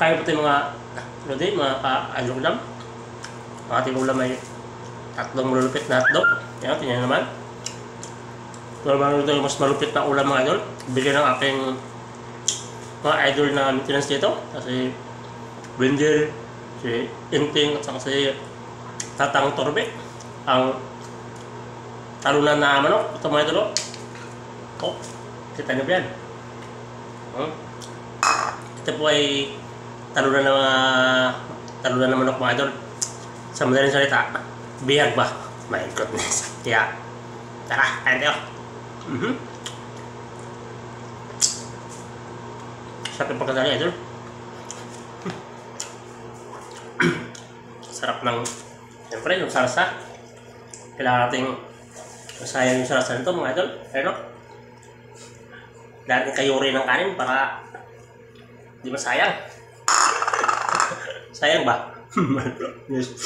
Kaya po ito yung mga, ano din, mga ka-alulam. Ang ating ulam ay tatlong malulupit na hotdog. Yan, tingnan naman. Normal ito yung mas malupit na ulam mga idol. Bigyan ng aking mga idol na maintenance dito. Kasi Wendell, si Inting at saka si Tatang Torbe. Ang talunan na manok. Ito mga idol. Oh, kita nyo ba yan? Ito po ay talunan na manok mga idol. Sa madaling salita, bihag ba? My goodness. Kaya, tara, kain tayo. Sarap yung pagkadali idol. Sarap ng, siyempre, yung salsa. Kailangan nating masayang yung salsa nito mga idol. Ano? Dahil kayuri ng kanin para di masayang. Sayang ba? Yes.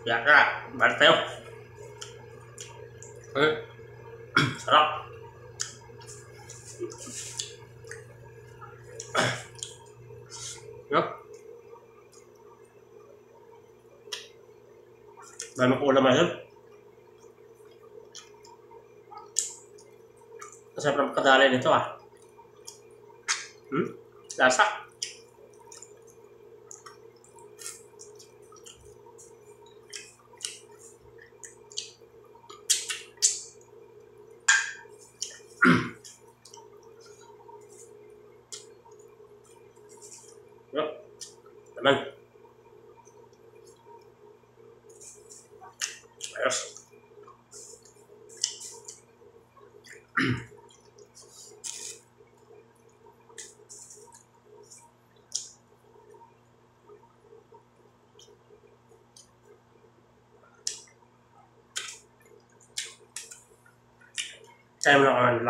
Ya ka, balik tayo. Sarap. No? Dami ko ulam ngayon. Masarap ng kadali nito ah. Lasa. Teman. Ayos. Saya melakukan